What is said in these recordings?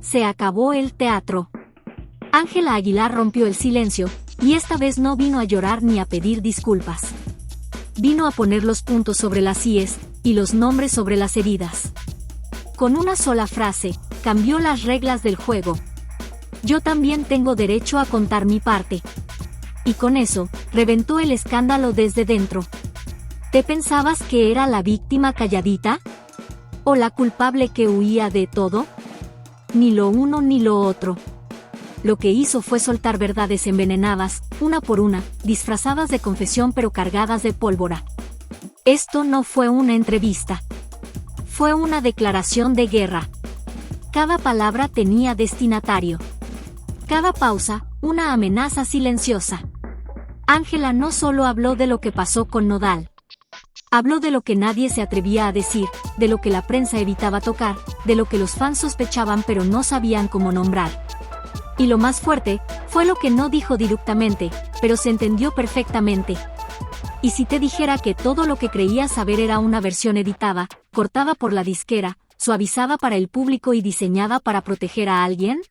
Se acabó el teatro. Ángela Aguilar rompió el silencio, y esta vez no vino a llorar ni a pedir disculpas. Vino a poner los puntos sobre las íes, y los nombres sobre las heridas. Con una sola frase, cambió las reglas del juego. Yo también tengo derecho a contar mi parte. Y con eso, reventó el escándalo desde dentro. ¿Te pensabas que era la víctima calladita? ¿O la culpable que huía de todo? Ni lo uno ni lo otro. Lo que hizo fue soltar verdades envenenadas, una por una, disfrazadas de confesión pero cargadas de pólvora. Esto no fue una entrevista. Fue una declaración de guerra. Cada palabra tenía destinatario. Cada pausa, una amenaza silenciosa. Ángela no solo habló de lo que pasó con Nodal. Habló de lo que nadie se atrevía a decir, de lo que la prensa evitaba tocar, de lo que los fans sospechaban pero no sabían cómo nombrar. Y lo más fuerte, fue lo que no dijo directamente, pero se entendió perfectamente. ¿Y si te dijera que todo lo que creías saber era una versión editada, cortada por la disquera, suavizada para el público y diseñada para proteger a alguien?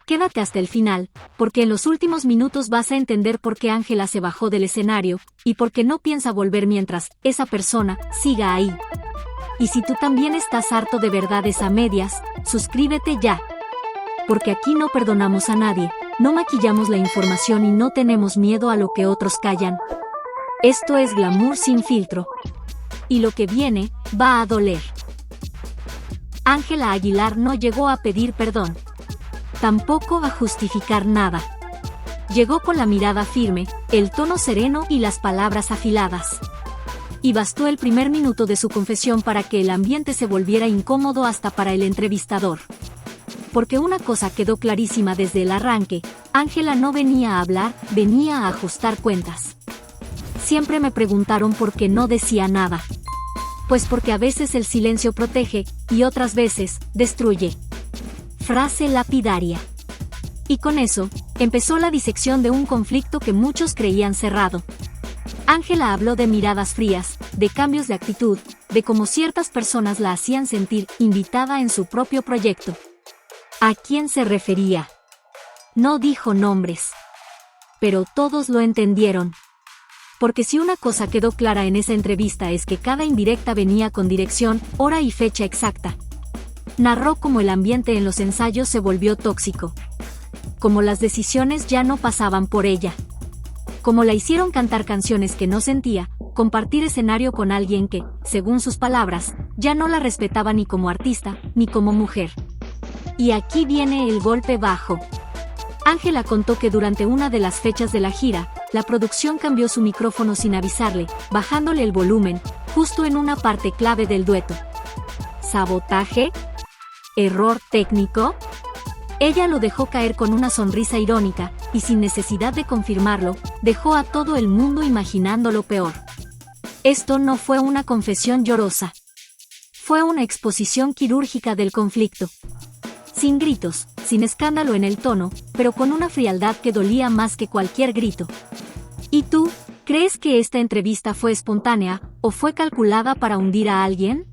Quédate hasta el final, porque en los últimos minutos vas a entender por qué Ángela se bajó del escenario, y por qué no piensa volver mientras esa persona siga ahí. Y si tú también estás harto de verdades a medias, suscríbete ya. Porque aquí no perdonamos a nadie, no maquillamos la información y no tenemos miedo a lo que otros callan. Esto es Glamour sin filtro. Y lo que viene, va a doler. Ángela Aguilar no llegó a pedir perdón. Tampoco a justificar nada. Llegó con la mirada firme, el tono sereno y las palabras afiladas. Y bastó el primer minuto de su confesión para que el ambiente se volviera incómodo hasta para el entrevistador. Porque una cosa quedó clarísima desde el arranque, Ángela no venía a hablar, venía a ajustar cuentas. Siempre me preguntaron por qué no decía nada. Pues porque a veces el silencio protege, y otras veces, destruye. Frase lapidaria. Y con eso, empezó la disección de un conflicto que muchos creían cerrado. Ángela habló de miradas frías, de cambios de actitud, de cómo ciertas personas la hacían sentir invitada en su propio proyecto. ¿A quién se refería? No dijo nombres. Pero todos lo entendieron. Porque si una cosa quedó clara en esa entrevista es que cada indirecta venía con dirección, hora y fecha exacta. Narró cómo el ambiente en los ensayos se volvió tóxico. Cómo las decisiones ya no pasaban por ella. Cómo la hicieron cantar canciones que no sentía, compartir escenario con alguien que, según sus palabras, ya no la respetaba ni como artista, ni como mujer. Y aquí viene el golpe bajo. Ángela contó que durante una de las fechas de la gira, la producción cambió su micrófono sin avisarle, bajándole el volumen, justo en una parte clave del dueto. ¿Sabotaje? ¿Error técnico? Ella lo dejó caer con una sonrisa irónica, y sin necesidad de confirmarlo, dejó a todo el mundo imaginando lo peor. Esto no fue una confesión llorosa. Fue una exposición quirúrgica del conflicto. Sin gritos, sin escándalo en el tono, pero con una frialdad que dolía más que cualquier grito. ¿Y tú, crees que esta entrevista fue espontánea, o fue calculada para hundir a alguien?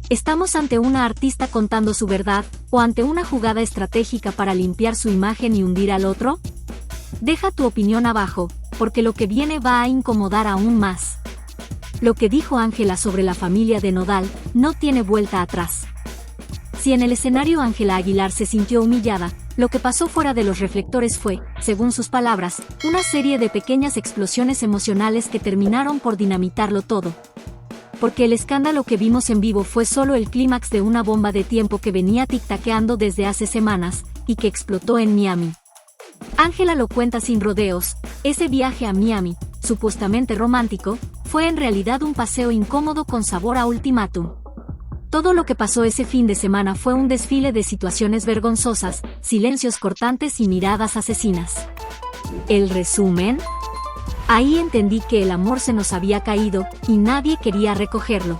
¿Estamos ante una artista contando su verdad, o ante una jugada estratégica para limpiar su imagen y hundir al otro? Deja tu opinión abajo, porque lo que viene va a incomodar aún más. Lo que dijo Ángela sobre la familia de Nodal, no tiene vuelta atrás. Si en el escenario Ángela Aguilar se sintió humillada, lo que pasó fuera de los reflectores fue, según sus palabras, una serie de pequeñas explosiones emocionales que terminaron por dinamitarlo todo. Porque el escándalo que vimos en vivo fue solo el clímax de una bomba de tiempo que venía tic-taqueando desde hace semanas, y que explotó en Miami. Ángela lo cuenta sin rodeos, ese viaje a Miami, supuestamente romántico, fue en realidad un paseo incómodo con sabor a ultimátum. Todo lo que pasó ese fin de semana fue un desfile de situaciones vergonzosas, silencios cortantes y miradas asesinas. ¿El resumen? Ahí entendí que el amor se nos había caído, y nadie quería recogerlo.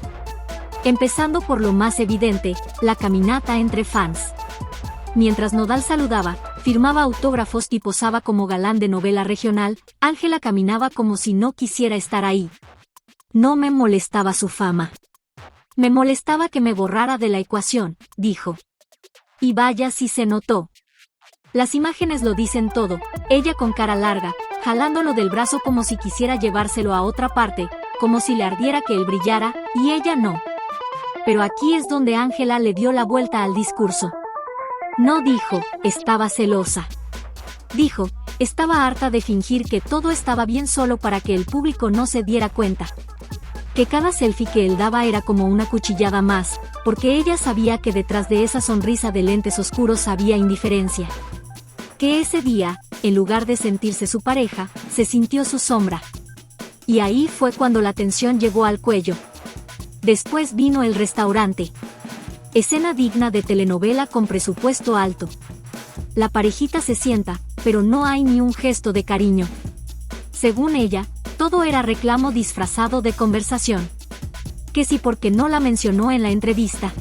Empezando por lo más evidente, la caminata entre fans. Mientras Nodal saludaba, firmaba autógrafos y posaba como galán de novela regional, Ángela caminaba como si no quisiera estar ahí. No me molestaba su fama. Me molestaba que me borrara de la ecuación, dijo. Y vaya si se notó. Las imágenes lo dicen todo, ella con cara larga, jalándolo del brazo como si quisiera llevárselo a otra parte, como si le ardiera que él brillara, y ella no. Pero aquí es donde Ángela le dio la vuelta al discurso. No dijo, estaba celosa. Dijo, estaba harta de fingir que todo estaba bien solo para que el público no se diera cuenta. Que cada selfie que él daba era como una cuchillada más, porque ella sabía que detrás de esa sonrisa de lentes oscuros había indiferencia. Que ese día, en lugar de sentirse su pareja, se sintió su sombra. Y ahí fue cuando la tensión llegó al cuello. Después vino el restaurante. Escena digna de telenovela con presupuesto alto. La parejita se sienta, pero no hay ni un gesto de cariño. Según ella, todo era reclamo disfrazado de conversación. Que si porque no la mencionó en la entrevista.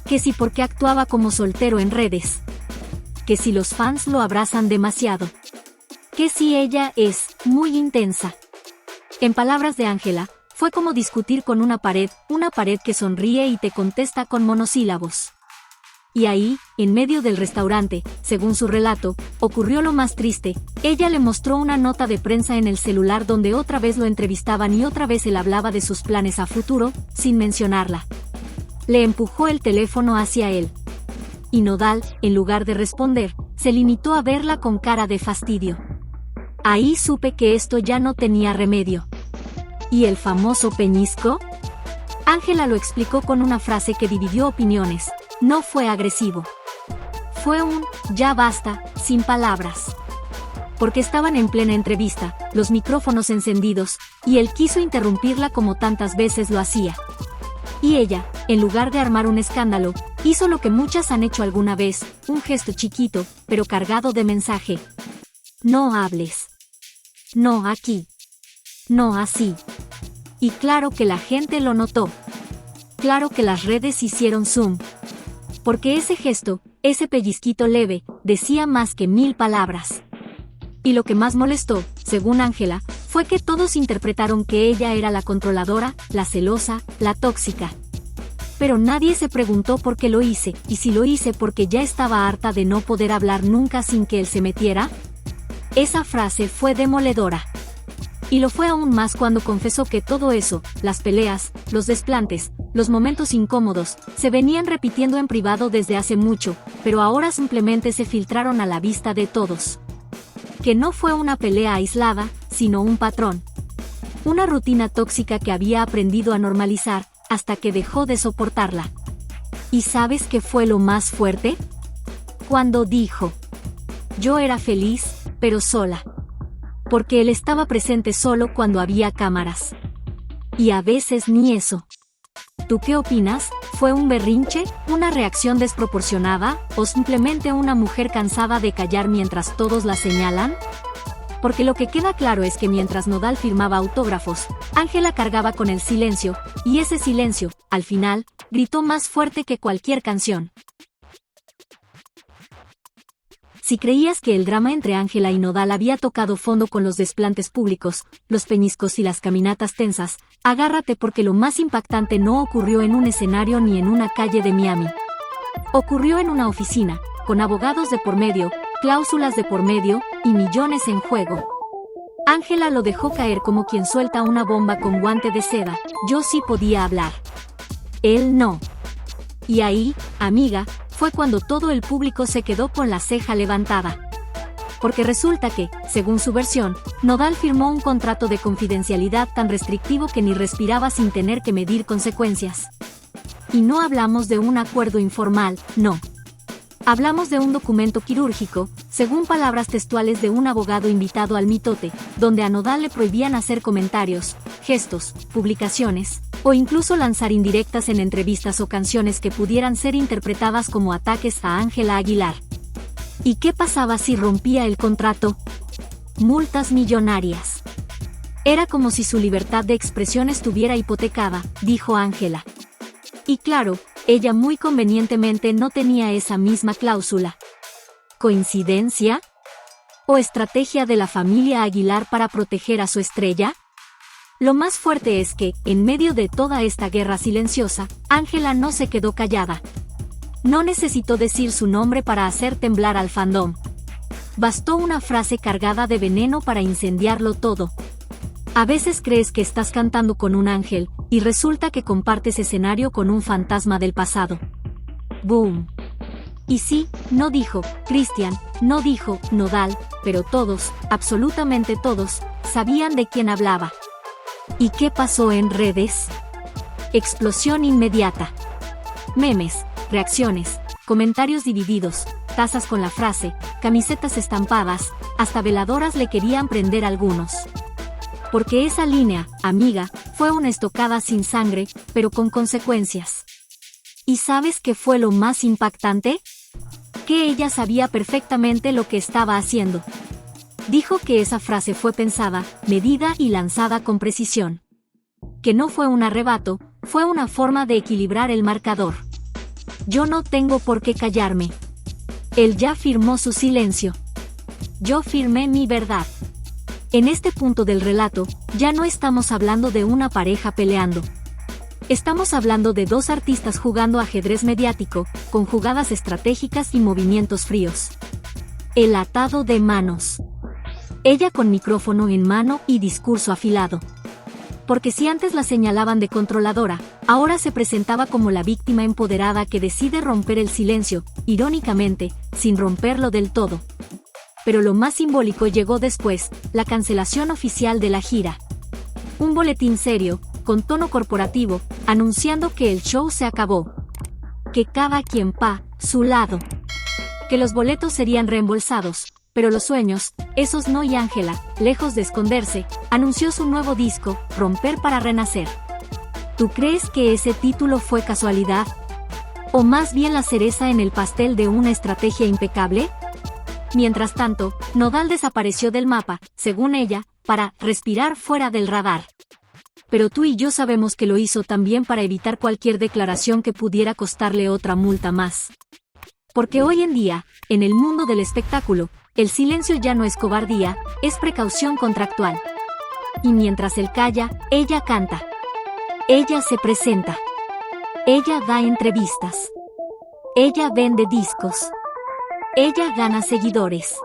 Que si porque actuaba como soltero en redes. Que si los fans lo abrazan demasiado. Que si ella es muy intensa. En palabras de Ángela, fue como discutir con una pared que sonríe y te contesta con monosílabos. Y ahí, en medio del restaurante, según su relato, ocurrió lo más triste. Ella le mostró una nota de prensa en el celular donde otra vez lo entrevistaban y otra vez él hablaba de sus planes a futuro, sin mencionarla. Le empujó el teléfono hacia él. Y Nodal, en lugar de responder, se limitó a verla con cara de fastidio. Ahí supe que esto ya no tenía remedio. ¿Y el famoso peñisco? Ángela lo explicó con una frase que dividió opiniones. No fue agresivo. Fue un ya basta, sin palabras. Porque estaban en plena entrevista, los micrófonos encendidos, y él quiso interrumpirla como tantas veces lo hacía. Y ella, en lugar de armar un escándalo, hizo lo que muchas han hecho alguna vez, un gesto chiquito, pero cargado de mensaje. No hables. No aquí. No así. Y claro que la gente lo notó. Claro que las redes hicieron zoom. Porque ese gesto, ese pellizquito leve, decía más que 1000 palabras. Y lo que más molestó, según Ángela, fue que todos interpretaron que ella era la controladora, la celosa, la tóxica. Pero nadie se preguntó por qué lo hice, y si lo hice porque ya estaba harta de no poder hablar nunca sin que él se metiera. Esa frase fue demoledora. Y lo fue aún más cuando confesó que todo eso, las peleas, los desplantes, los momentos incómodos, se venían repitiendo en privado desde hace mucho, pero ahora simplemente se filtraron a la vista de todos. Que no fue una pelea aislada, sino un patrón. Una rutina tóxica que había aprendido a normalizar, hasta que dejó de soportarla. ¿Y sabes qué fue lo más fuerte? Cuando dijo: yo era feliz, pero sola. Porque él estaba presente solo cuando había cámaras. Y a veces ni eso. ¿Tú qué opinas? ¿Fue un berrinche, una reacción desproporcionada, o simplemente una mujer cansada de callar mientras todos la señalan? Porque lo que queda claro es que mientras Nodal firmaba autógrafos, Ángela cargaba con el silencio, y ese silencio, al final, gritó más fuerte que cualquier canción. Si creías que el drama entre Ángela y Nodal había tocado fondo con los desplantes públicos, los peñiscos y las caminatas tensas, agárrate porque lo más impactante no ocurrió en un escenario ni en una calle de Miami. Ocurrió en una oficina, con abogados de por medio, cláusulas de por medio, y millones en juego. Ángela lo dejó caer como quien suelta una bomba con guante de seda. Yo sí podía hablar. Él no. Y ahí, amiga, fue cuando todo el público se quedó con la ceja levantada. Porque resulta que, según su versión, Nodal firmó un contrato de confidencialidad tan restrictivo que ni respiraba sin tener que medir consecuencias. Y no hablamos de un acuerdo informal, no. Hablamos de un documento quirúrgico, según palabras textuales de un abogado invitado al mitote, donde a Nodal le prohibían hacer comentarios, gestos, publicaciones, o incluso lanzar indirectas en entrevistas o canciones que pudieran ser interpretadas como ataques a Ángela Aguilar. ¿Y qué pasaba si rompía el contrato? Multas millonarias. Era como si su libertad de expresión estuviera hipotecada, dijo Ángela. Y claro, ella muy convenientemente no tenía esa misma cláusula. ¿Coincidencia? ¿O estrategia de la familia Aguilar para proteger a su estrella? Lo más fuerte es que, en medio de toda esta guerra silenciosa, Ángela no se quedó callada. No necesitó decir su nombre para hacer temblar al fandom. Bastó una frase cargada de veneno para incendiarlo todo. A veces crees que estás cantando con un ángel, y resulta que compartes escenario con un fantasma del pasado. ¡Boom! Y sí, no dijo Cristian, no dijo Nodal, pero todos, absolutamente todos, sabían de quién hablaba. ¿Y qué pasó en redes? Explosión inmediata. Memes, reacciones, comentarios divididos, tazas con la frase, camisetas estampadas, hasta veladoras le querían prender algunos. Porque esa línea, amiga, fue una estocada sin sangre, pero con consecuencias. ¿Y sabes qué fue lo más impactante? Que ella sabía perfectamente lo que estaba haciendo. Dijo que esa frase fue pensada, medida y lanzada con precisión. Que no fue un arrebato, fue una forma de equilibrar el marcador. Yo no tengo por qué callarme. Él ya firmó su silencio. Yo firmé mi verdad. En este punto del relato, ya no estamos hablando de una pareja peleando. Estamos hablando de dos artistas jugando ajedrez mediático, con jugadas estratégicas y movimientos fríos. El atado de manos. Ella con micrófono en mano y discurso afilado. Porque si antes la señalaban de controladora, ahora se presentaba como la víctima empoderada que decide romper el silencio, irónicamente, sin romperlo del todo. Pero lo más simbólico llegó después, la cancelación oficial de la gira. Un boletín serio, con tono corporativo, anunciando que el show se acabó. Que cada quien pa' su lado. Que los boletos serían reembolsados, pero los sueños, esos no, y Ángela, lejos de esconderse, anunció su nuevo disco, Romper para Renacer. ¿Tú crees que ese título fue casualidad? ¿O más bien la cereza en el pastel de una estrategia impecable? Mientras tanto, Nodal desapareció del mapa, según ella, para respirar fuera del radar. Pero tú y yo sabemos que lo hizo también para evitar cualquier declaración que pudiera costarle otra multa más. Porque hoy en día, en el mundo del espectáculo, el silencio ya no es cobardía, es precaución contractual. Y mientras él calla, ella canta. Ella se presenta. Ella da entrevistas. Ella vende discos. Ella gana seguidores.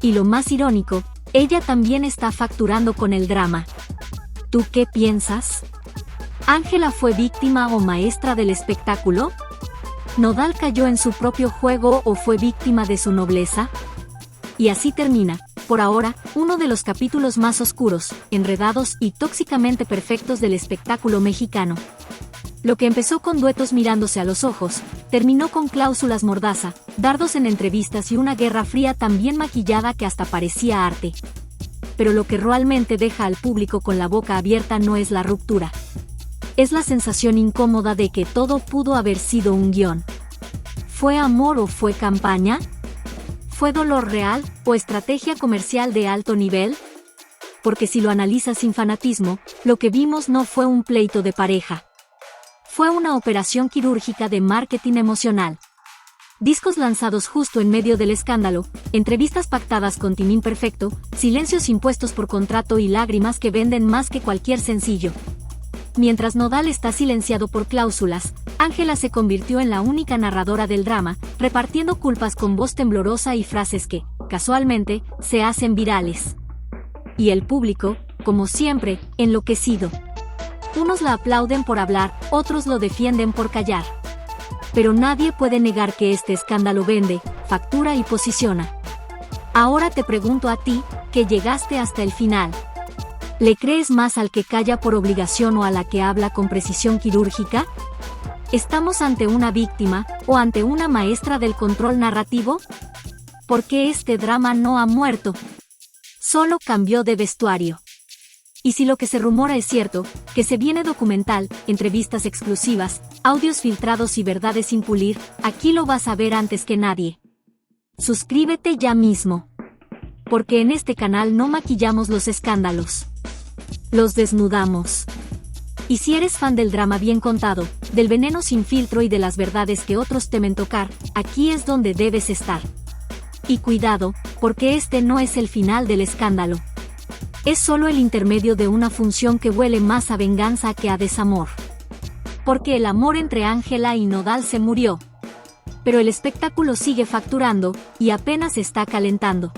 Y lo más irónico, ella también está facturando con el drama. ¿Tú qué piensas? ¿Ángela fue víctima o maestra del espectáculo? ¿Nodal cayó en su propio juego o fue víctima de su nobleza? Y así termina, por ahora, uno de los capítulos más oscuros, enredados y tóxicamente perfectos del espectáculo mexicano. Lo que empezó con duetos mirándose a los ojos, terminó con cláusulas mordaza, dardos en entrevistas y una guerra fría tan bien maquillada que hasta parecía arte. Pero lo que realmente deja al público con la boca abierta no es la ruptura. Es la sensación incómoda de que todo pudo haber sido un guión. ¿Fue amor o fue campaña? ¿Fue dolor real o estrategia comercial de alto nivel? Porque si lo analizas sin fanatismo, lo que vimos no fue un pleito de pareja. Fue una operación quirúrgica de marketing emocional. Discos lanzados justo en medio del escándalo, entrevistas pactadas con timing perfecto, silencios impuestos por contrato y lágrimas que venden más que cualquier sencillo. Mientras Nodal está silenciado por cláusulas, Ángela se convirtió en la única narradora del drama, repartiendo culpas con voz temblorosa y frases que, casualmente, se hacen virales. Y el público, como siempre, enloquecido. Unos la aplauden por hablar, otros lo defienden por callar. Pero nadie puede negar que este escándalo vende, factura y posiciona. Ahora te pregunto a ti, que llegaste hasta el final. ¿Le crees más al que calla por obligación o a la que habla con precisión quirúrgica? ¿Estamos ante una víctima o ante una maestra del control narrativo? Porque este drama no ha muerto. Solo cambió de vestuario. Y si lo que se rumora es cierto, que se viene documental, entrevistas exclusivas, audios filtrados y verdades sin pulir, aquí lo vas a ver antes que nadie. Suscríbete ya mismo. Porque en este canal no maquillamos los escándalos. Los desnudamos. Y si eres fan del drama bien contado, del veneno sin filtro y de las verdades que otros temen tocar, aquí es donde debes estar. Y cuidado, porque este no es el final del escándalo. Es solo el intermedio de una función que huele más a venganza que a desamor. Porque el amor entre Ángela y Nodal se murió. pero el espectáculo sigue facturando, y apenas está calentando.